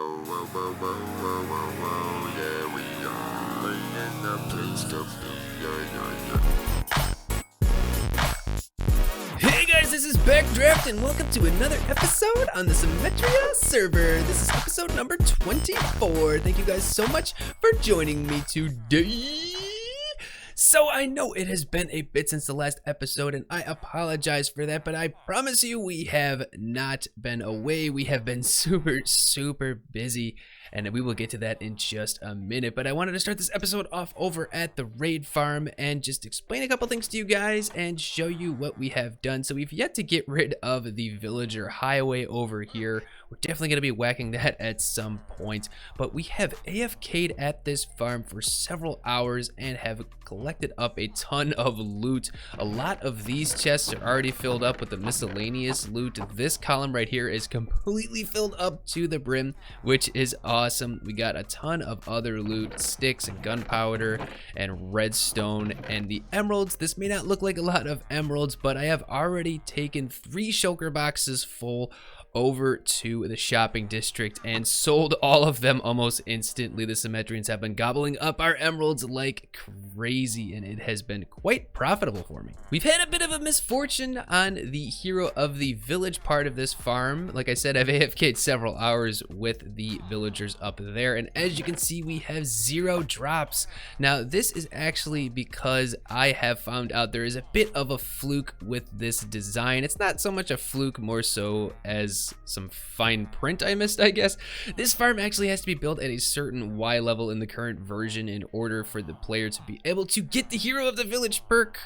Yeah, we are in the midst of Hey guys, this is Backdraft and welcome to another episode on the Symmetria server. This is episode number 24. Thank you guys so much for joining me today. So I know it has been a bit since the last episode and I apologize for that, but I promise you we have not been away. We have been super busy and we will get to that in just a minute. But I wanted to start this episode off over at the raid farm and just explain a couple things to you guys and show you what we have done. So we've yet to get rid of the villager highway over here. We're definitely going to be whacking that at some point, but we have AFK'd at this farm for several hours and have collected up a ton of loot. A lot of these chests are already filled up with the miscellaneous loot. This column right here is completely filled up to the brim, which is awesome. We got a ton of other loot, sticks and gunpowder and redstone and the emeralds. This may not look like a lot of emeralds, but I have already taken 3 shulker boxes full over to the shopping district and sold all of them almost instantly. The Symmetrians have been gobbling up our emeralds like crazy and it has been quite profitable for me. We've had a bit of a misfortune on the hero of the village part of this farm. Like I said, I've AFK'd several hours with the villagers up there, and as you can see, we have 0 drops. Now this is actually because I have found out there is a bit of a fluke with this design. It's not so much a fluke, more so as some fine print I missed, I guess. This farm actually has to be built at a certain Y level in the current version in order for the player to be able to get the hero of the village perk.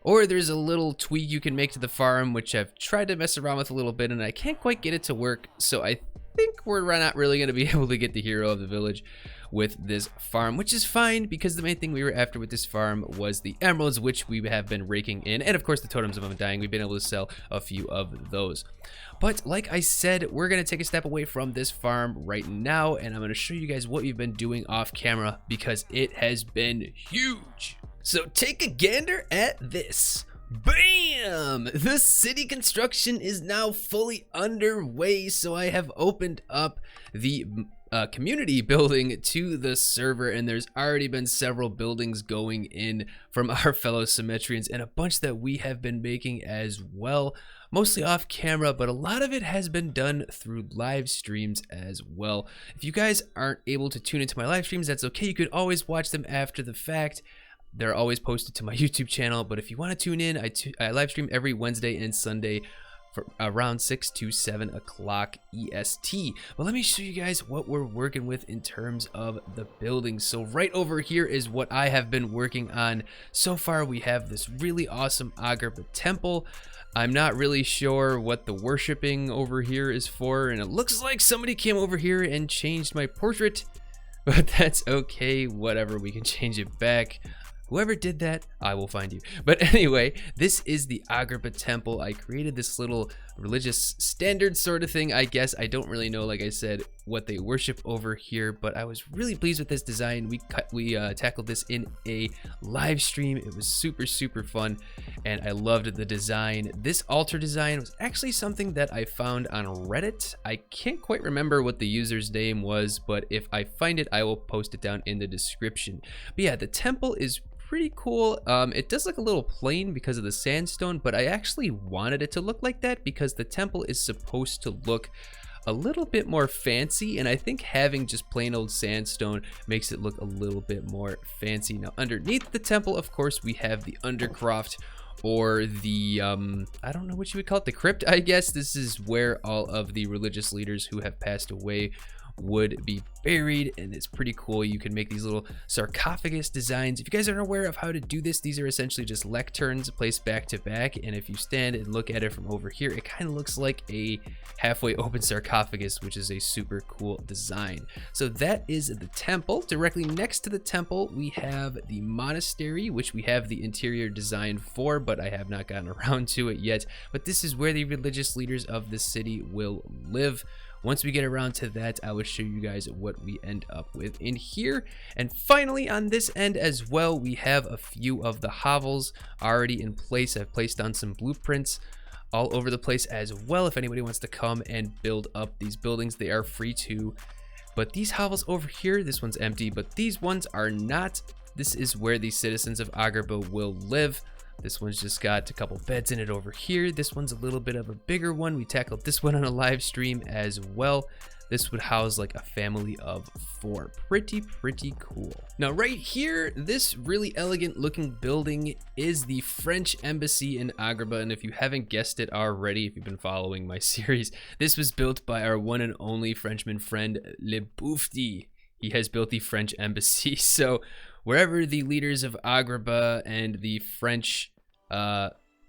Or there's a little tweak you can make to the farm, which I've tried to mess around with a little bit and I can't quite get it to work. So I think we're not really going to be able to get the hero of the village with this farm, which is fine because the main thing we were after with this farm was the emeralds, which we have been raking in, and of course the totems of undying. We've been able to sell a few of those. But like I said, we're going to take a step away from this farm right now and I'm going to show you guys what we've been doing off camera because it has been huge. So take a gander at this. Bam! The city construction is now fully underway, so I have opened up the community building to the server, and there's already been several buildings going in from our fellow Symmetrians and a bunch that we have been making as well, mostly off camera, but a lot of it has been done through live streams as well. If you guys aren't able to tune into my live streams, that's okay. You could always watch them after the fact. They're always posted to my YouTube channel, but if you want to tune in, I live stream every Wednesday and Sunday for around 6 to 7 o'clock EST. But let me show you guys what we're working with in terms of the building. So right over here is what I have been working on so far. We have this really awesome Agrippa temple. I'm not really sure what the worshiping over here is for, and it looks like somebody came over here and changed my portrait, but that's okay, whatever, we can change it back. Whoever did that, I will find you. But anyway, this is the Agrippa temple. I created this little religious standard sort of thing, I guess. I don't really know, like I said, what they worship over here, but I was really pleased with this design. We tackled this in a live stream. It was super fun, and I loved the design. This altar design was actually something that I found on Reddit. I can't quite remember what the user's name was, but if I find it, I will post it down in the description. But yeah, the temple is pretty cool. It does look a little plain because of the sandstone, but I actually wanted it to look like that because the temple is supposed to look a little bit more fancy, and I think having just plain old sandstone makes it look a little bit more fancy. Now underneath the temple, of course, we have the undercroft, or the I don't know what you would call it, the crypt, I guess. This is where all of the religious leaders who have passed away would be buried, and it's pretty cool. You can make these little sarcophagus designs. If you guys aren't aware of how to do this, these are essentially just lecterns placed back to back, and if you stand and look at it from over here, it kind of looks like a halfway open sarcophagus, which is a super cool design. So that is the temple. Directly next to the temple, we have the monastery, which we have the interior design for, but I have not gotten around to it yet. But this is where the religious leaders of the city will live. Once we get around to that, I will show you guys what we end up with in here. And finally, on this end as well, we have a few of the hovels already in place. I've placed on some blueprints all over the place as well. If anybody wants to come and build up these buildings, they are free to. But these hovels over here, this one's empty, but these ones are not. This is where the citizens of Agrabah will live. This one's just got a couple beds in it over here. This one's a little bit of a bigger one. We tackled this one on a live stream as well. This would house like a family of 4. Pretty cool. Now right here, this really elegant looking building is the French embassy in Agrabah. And if you haven't guessed it already, if you've been following my series, this was built by our one and only Frenchman friend, Le Boufti. He has built the French embassy. So wherever the leaders of Agrabah and the French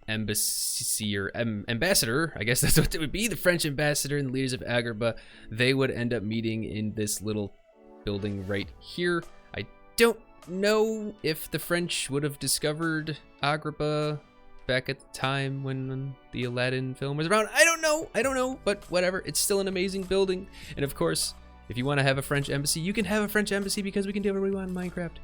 embassy or ambassador, I guess that's what it would be, the French ambassador and the leaders of Agrabah, they would end up meeting in this little building right here. I don't know if the French would have discovered Agrabah back at the time when the Aladdin film was around. I don't know, but whatever. It's still an amazing building. And of course, if you want to have a French embassy, you can have a French embassy because we can do whatever we want in Minecraft.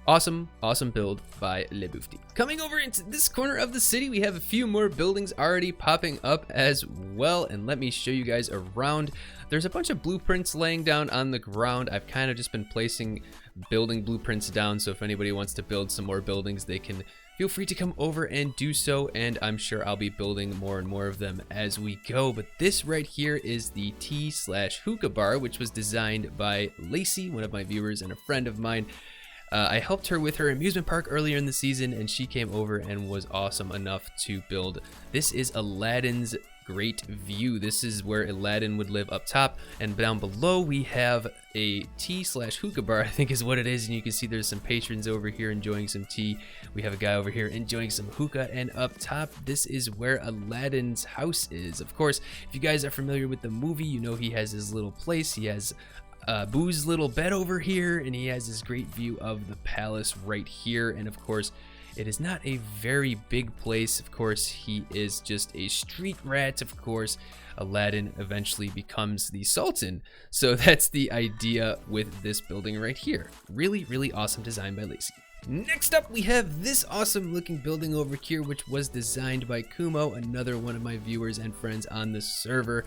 Awesome build by Le Boufti. Coming over into this corner of the city, we have a few more buildings already popping up as well. And let me show you guys around. There's a bunch of blueprints laying down on the ground. I've kind of just been placing building blueprints down. So if anybody wants to build some more buildings, they can feel free to come over and do so. And I'm sure I'll be building more and more of them as we go. But this right here is the tea/hookah bar, which was designed by Lacey, one of my viewers and a friend of mine. I helped her with her amusement park earlier in the season, and she came over and was awesome enough to build. This is Aladdin's Great View. This is where Aladdin would live up top, and down below we have a tea/hookah bar, I think is what it is, and you can see there's some patrons over here enjoying some tea. We have a guy over here enjoying some hookah, and up top, this is where Aladdin's house is. Of course, if you guys are familiar with the movie, you know he has his little place. He has Boo's little bed over here, and he has this great view of the palace right here. And of course, it is not a very big place. Of course, he is just a street rat. Of course, Aladdin eventually becomes the Sultan. So that's the idea with this building right here. Really awesome design by Lacey. Next up, we have this awesome looking building over here, which was designed by Kumo, another one of my viewers and friends on the server.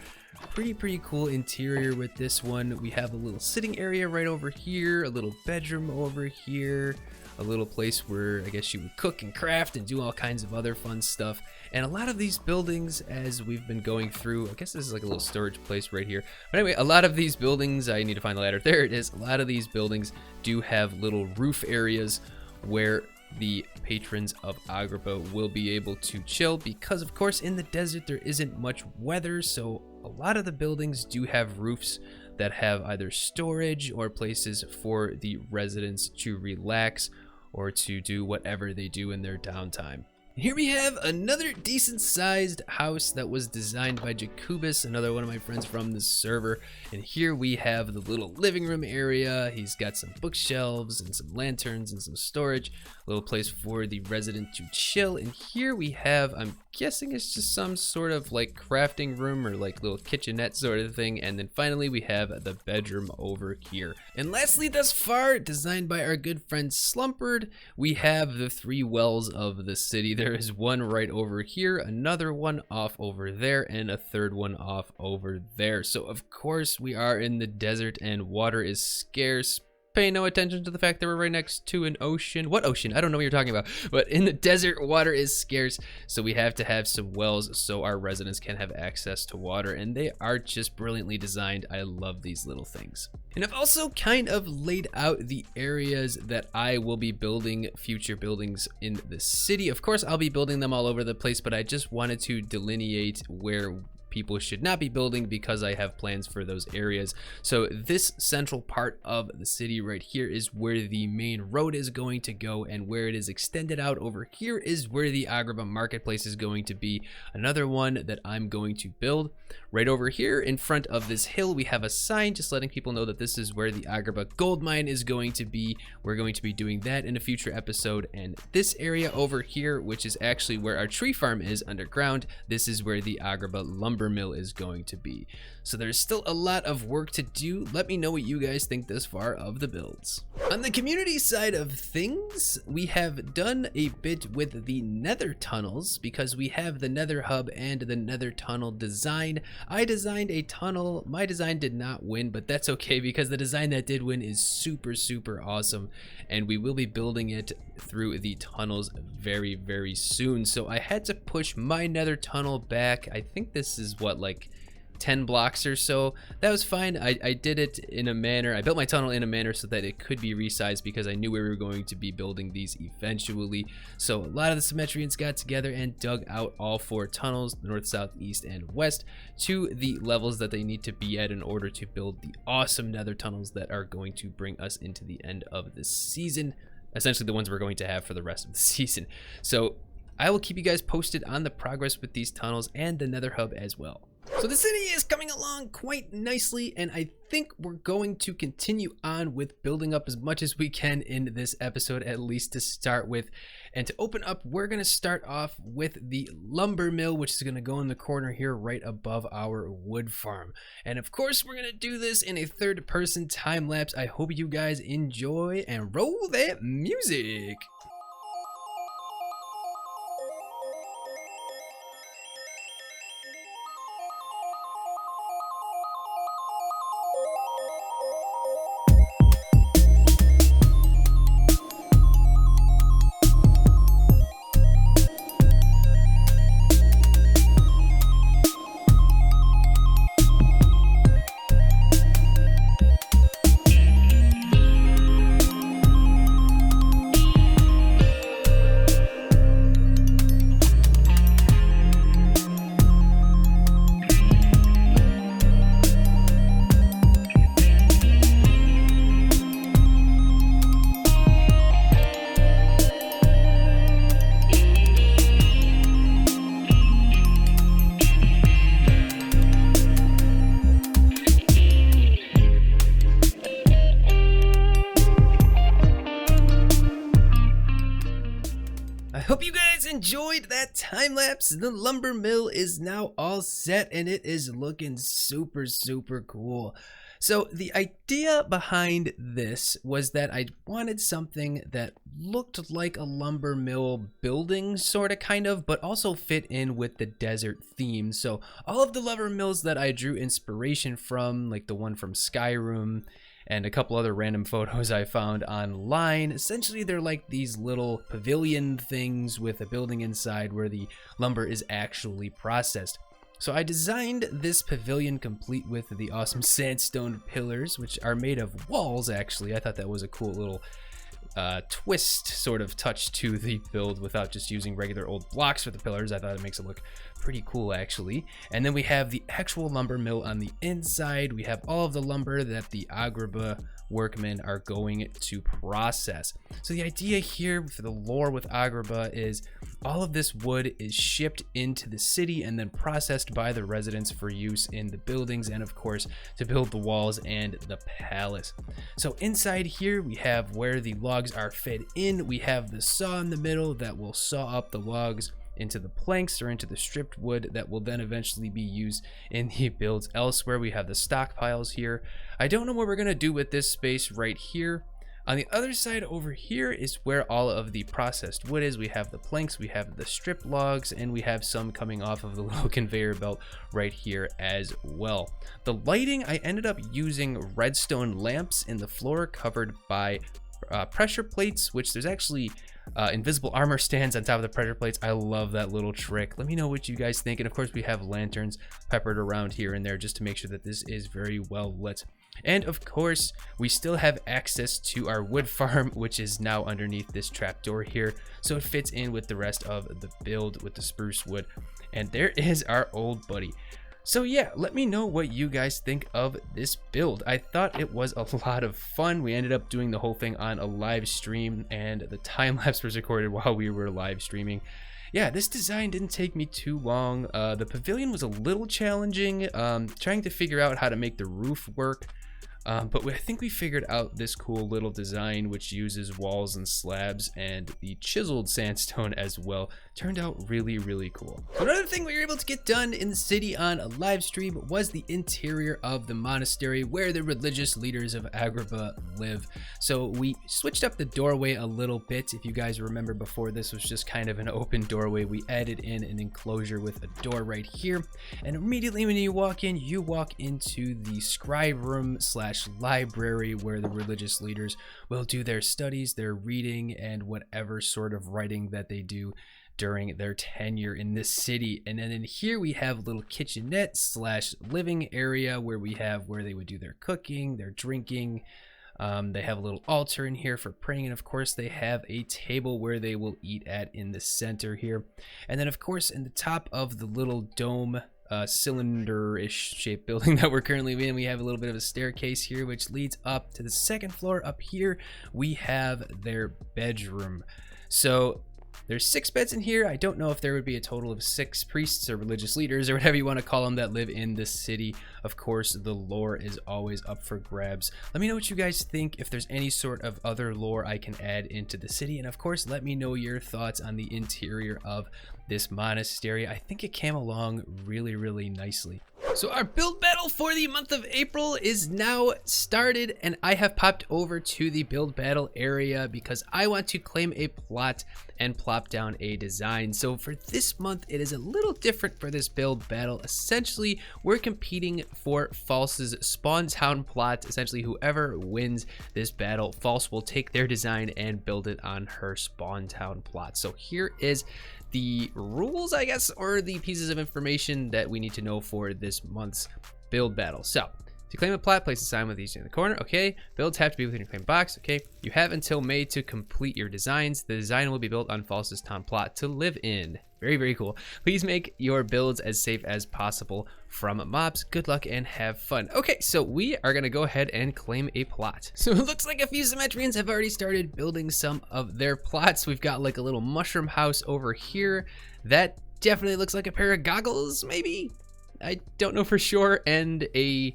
Pretty cool interior with this one. We have a little sitting area right over here, a little bedroom over here, a little place where I guess you would cook and craft and do all kinds of other fun stuff. And a lot of these buildings, as we've been going through, I guess this is like a little storage place right here. But anyway, a lot of these buildings, I need to find the ladder. There it is. A lot of these buildings do have little roof areas where the patrons of Agrabah will be able to chill, because of course in the desert there isn't much weather, so a lot of the buildings do have roofs that have either storage or places for the residents to relax or to do whatever they do in their downtime. Here we have another decent sized house that was designed by Jacobus, another one of my friends from the server. And here we have the little living room area. He's got some bookshelves and some lanterns and some storage, a little place for the resident to chill. And here we have, I'm guessing it's just some sort of like crafting room or like little kitchenette sort of thing. And then finally we have the bedroom over here. And lastly, thus far, designed by our good friend Slumperd, we have the 3 wells of the city. There is one right over here, another one off over there, and a third one off over there. So of course we are in the desert and water is scarce. Pay no attention to the fact that we're right next to an ocean. What ocean? I don't know what you're talking about. But in the desert, water is scarce, so we have to have some wells so our residents can have access to water, and they are just brilliantly designed. I love these little things. And I've also kind of laid out the areas that I will be building future buildings in the city. Of course, I'll be building them all over the place, but I just wanted to delineate where people should not be building because I have plans for those areas. So this central part of the city right here is where the main road is going to go, and where it is extended out over here is where the Agrabah marketplace is going to be, another one that I'm going to build. Right over here in front of this hill we have a sign just letting people know that this is where the Agrabah gold mine is going to be. We're going to be doing that in a future episode. And this area over here, which is actually where our tree farm is underground, this is where the Agrabah lumber mill is going to be. So there's still a lot of work to do. Let me know what you guys think this far of the builds. On the community side of things, we have done a bit with the nether tunnels because we have the nether hub and the nether tunnel design. I designed a tunnel. My design did not win, but that's okay because the design that did win is super awesome, and we will be building it through the tunnels very soon. So I had to push my nether tunnel back. I think this is what, like 10 blocks or so. That was fine. I did it in a manner, I built my tunnel in a manner so that it could be resized because I knew we were going to be building these eventually. So a lot of the Symmetrians got together and dug out all 4 tunnels, north, south, east, and west, to the levels that they need to be at in order to build the awesome nether tunnels that are going to bring us into the end of the season. Essentially the ones we're going to have for the rest of the season. So I will keep you guys posted on the progress with these tunnels and the nether hub as well. So the city is coming along quite nicely, and I think we're going to continue on with building up as much as we can in this episode, at least to start with. And to open up, we're going to start off with the lumber mill, which is going to go in the corner here right above our wood farm. And of course, we're going to do this in a third-person time lapse. I hope you guys enjoy, and roll that music. Hope you guys enjoyed that time lapse. The lumber mill is now all set and it is looking super cool. So the idea behind this was that I wanted something that looked like a lumber mill building, sort of, kind of, but also fit in with the desert theme. So all of the lumber mills that I drew inspiration from, like the one from Skyrim and a couple other random photos I found online, essentially they're like these little pavilion things with a building inside where the lumber is actually processed. So I designed this pavilion complete with the awesome sandstone pillars, which are made of walls actually. I thought that was a cool little twist sort of touch to the build without just using regular old blocks for the pillars. I thought it makes it look pretty cool actually. And then we have the actual lumber mill on the inside. We have all of the lumber that the Agrabah workmen are going to process. So the idea here for the lore with Agrabah is all of this wood is shipped into the city and then processed by the residents for use in the buildings and of course to build the walls and the palace. So inside here we have where the logs are fed in. We have the saw in the middle that will saw up the logs into the planks or into the stripped wood that will then eventually be used in the builds elsewhere. We have the stockpiles here. I don't know what we're going to do with this space right here. On the other side over here is where all of the processed wood is. We have the planks, we have the strip logs, and we have some coming off of the little conveyor belt right here as well. The lighting, I ended up using redstone lamps in the floor covered by pressure plates, which there's actually invisible armor stands on top of the pressure plates. I love that little trick. Let me know what you guys think. And of course we have lanterns peppered around here and there just to make sure that this is very well lit. And of course we still have access to our wood farm, which is now underneath this trapdoor here, so it fits in with the rest of the build with the spruce wood. And there is our old buddy. So yeah, let me know what you guys think of this build. I thought it was a lot of fun. We ended up doing the whole thing on a live stream and the time lapse was recorded while we were live streaming. Yeah, this design didn't take me too long. The pavilion was a little challenging, trying to figure out how to make the roof work. I think we figured out this cool little design which uses walls and slabs, and the chiseled sandstone as well turned out really cool. So another thing we were able to get done in the city on a live stream was the interior of the monastery where the religious leaders of Agrabah live. So we switched up the doorway a little bit. If you guys remember, before this was just kind of an open doorway, we added in an enclosure with a door right here, and immediately when you walk in, you walk into the scribe room slash library where the religious leaders will do their studies, their reading, and whatever sort of writing that they do during their tenure in this city. And then in here we have a little kitchenette slash living area where they would do their cooking, their drinking. They have a little altar in here for praying, and of course they have a table where they will eat at in the center here. And then of course in the top of the little dome cylinder-ish shaped building that we're currently in, we have a little bit of a staircase here which leads up to the second floor. Up here we have their bedroom. So there's 6 beds in here. I don't know if there would be a total of 6 priests or religious leaders or whatever you want to call them that live in this city. Of course, the lore is always up for grabs. Let me know what you guys think, if there's any sort of other lore I can add into the city. And of course, let me know your thoughts on the interior of this monastery. I think it came along really nicely. So our build battle for the month of April is now started, and I have popped over to the build battle area because I want to claim a plot and plop down a design. So for this month, it is a little different for this build battle. Essentially, we're competing for False's spawn town plot. Essentially, whoever wins this battle, False will take their design and build it on her spawn town plot. So here is the rules, I guess, or the pieces of information that we need to know for this month's build battle. So to claim a plot, place a sign with each in the corner. Okay. Builds have to be within your claim box. Okay. You have until May to complete your designs. The design will be built on False's town plot to live in. Very cool. Please make your builds as safe as possible from mobs. Good luck and have fun. Okay, so we are gonna go ahead and claim a plot. So it looks like a few Symmetrians have already started building some of their plots. We've got like a little mushroom house over here. That definitely looks like a pair of goggles, maybe? I don't know for sure. And a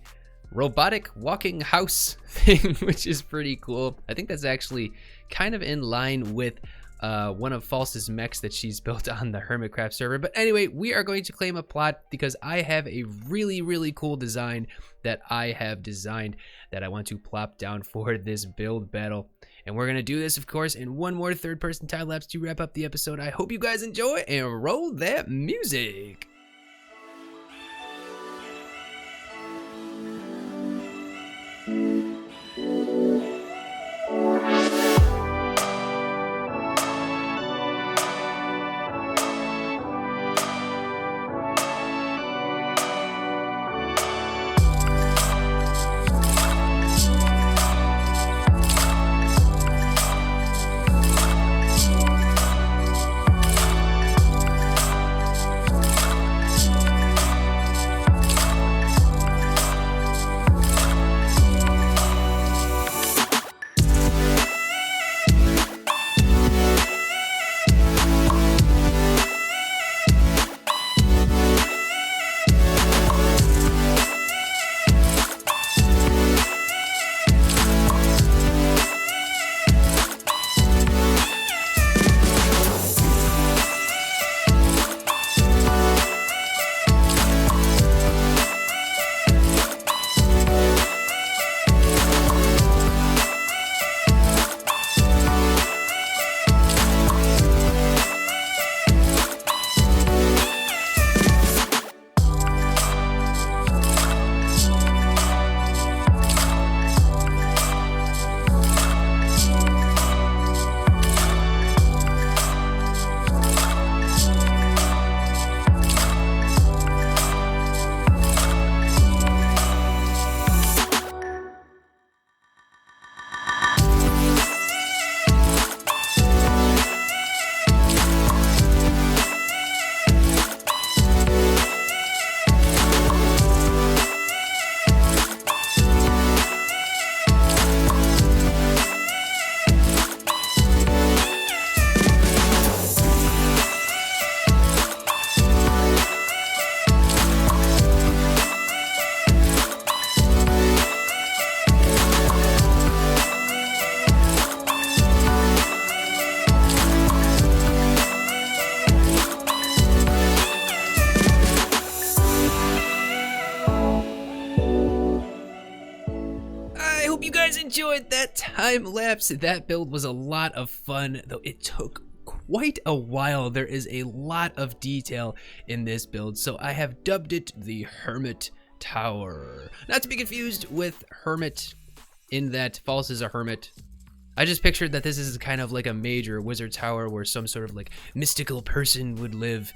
robotic walking house thing, which is pretty cool. I think that's actually kind of in line with one of False's mechs that she's built on the Hermitcraft server. But anyway, we are going to claim a plot because I have a really cool design that I have designed that I want to plop down for this build battle. And we're going to do this, of course, in one more third-person time lapse to wrap up the episode. I hope you guys enjoy, and roll that music. hope you guys enjoyed that time lapse. That build was a lot of fun, though it took quite a while. There is a lot of detail in this build, so I have dubbed it the Hermit Tower. Not to be confused with Hermit in that False is a hermit. I just pictured that this is kind of like a major wizard tower where some sort of like mystical person would live.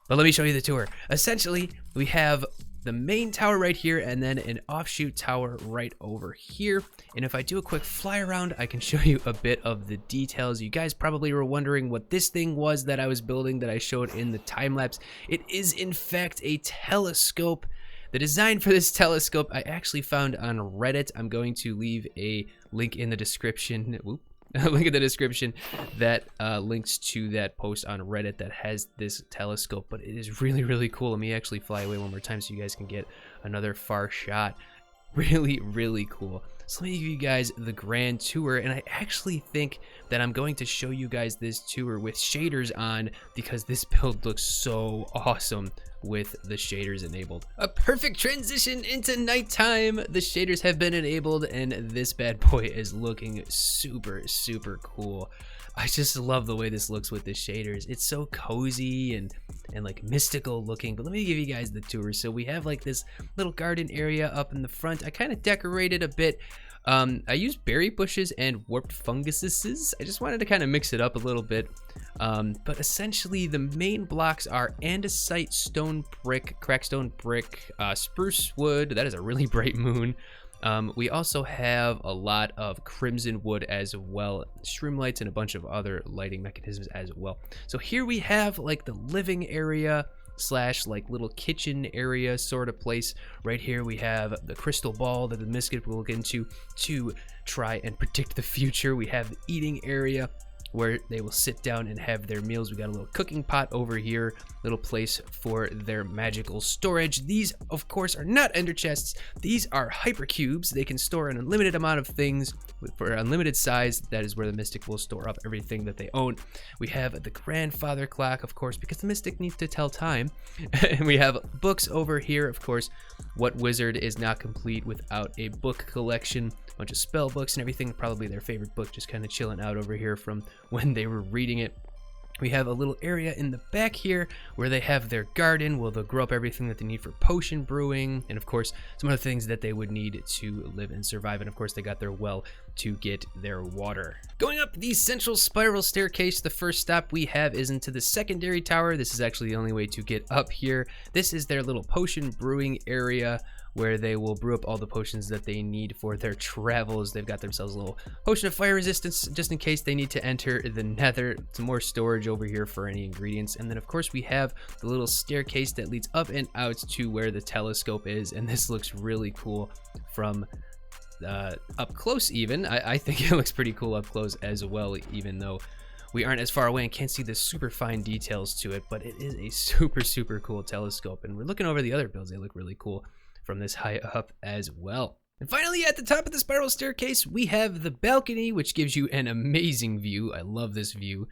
But let me show you the tour. Essentially, we have the main tower right here and then an offshoot tower right over here. And if I do a quick fly around, I can show you a bit of the details. You guys probably were wondering what this thing was that I was building that I showed in the time lapse. It is in fact a telescope. The design for this telescope I actually found on Reddit. I'm going to leave a link in the description. A link in the description that links to that post on Reddit that has this telescope, but it is really, really cool. Let me actually fly away one more time so you guys can get another far shot. Really, really cool. So let me give you guys the grand tour, and I actually think that I'm going to show you guys this tour with shaders on because this build looks so awesome with the shaders enabled. A perfect transition into nighttime. The shaders have been enabled and this bad boy is looking super, super cool. I just love the way this looks with the shaders. It's so cozy and like mystical looking. But let me give you guys the tour. So we have like this little garden area up in the front. I kind of decorated a bit. I used berry bushes and warped funguses. I just wanted to kind of mix it up a little bit. But essentially the main blocks are andesite, stone brick, crackstone brick, spruce wood. That is a really bright moon. We also have a lot of crimson wood as well, streamlights and a bunch of other lighting mechanisms as well. So here we have like the living area slash like little kitchen area sort of place. Right here we have the crystal ball that the Mystic will look into to try and predict the future. We have the eating area where they will sit down and have their meals. We got a little cooking pot over here, little place for their magical storage. These, of course, are not ender chests. These are hypercubes. They can store an unlimited amount of things for unlimited size. That is where the Mystic will store up everything that they own. We have the grandfather clock, of course, because the Mystic needs to tell time. And we have books over here, of course. What wizard is not complete without a book collection? A bunch of spell books and everything. Probably their favorite book, just kind of chilling out over here from when they were reading it. We have a little area in the back here where they have their garden where they'll grow up everything that they need for potion brewing, and of course some other things that they would need to live and survive. And of course they got their well to get their water. Going up the central spiral staircase, the first stop we have is into the secondary tower. This is actually the only way to get up here. This is their little potion brewing area where they will brew up all the potions that they need for their travels. They've got themselves a little potion of fire resistance just in case they need to enter the nether. Some more storage over here for any ingredients. And then of course we have the little staircase that leads up and out to where the telescope is. And this looks really cool from up close even. I think it looks pretty cool up close as well, even though we aren't as far away and can't see the super fine details to it. But it is a super, super cool telescope. And we're looking over the other builds. They look really cool from this high up as well. And finally, at the top of the spiral staircase, we have the balcony, which gives you an amazing view. I love this view.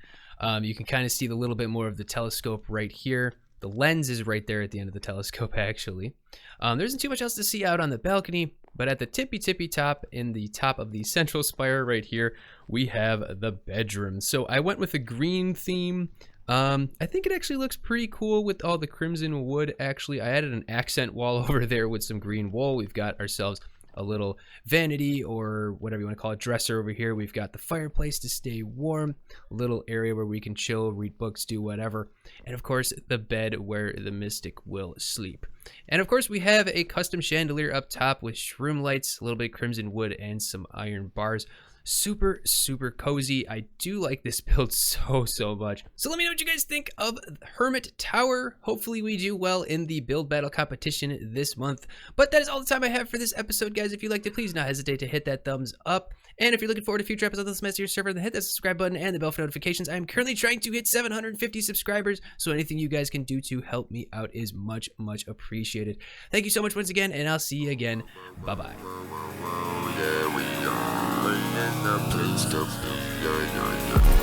You can kind of see a little bit more of the telescope right here. The lens is right there at the end of the telescope, actually. There isn't too much else to see out on the balcony, but at the tippy top, in the top of the central spire right here, we have the bedroom. So I went with a green theme. I think it actually looks pretty cool with all the crimson wood. Actually, I added an accent wall over there with some green wool. We've got ourselves a little vanity or whatever you want to call it, dresser over here. We've got the fireplace to stay warm, a little area where we can chill, read books, do whatever, and of course the bed where the Mystic will sleep. And of course we have a custom chandelier up top with shroom lights, a little bit of crimson wood, and some iron bars. Super, super cozy. I do like this build so much. So let me know what you guys think of Hermit Tower. Hopefully we do well in the build battle competition this month. But that is all the time I have for this episode, guys. If you liked it, please not hesitate to hit that thumbs up. And if you're looking forward to future episodes of the Symmetria server, then hit that subscribe button and the bell for notifications. I am currently trying to hit 750 subscribers, so anything you guys can do to help me out is much, much appreciated. Thank you so much once again, and I'll see you again. Bye-bye. Yeah, we are in the place to be. Yeah, yeah, yeah.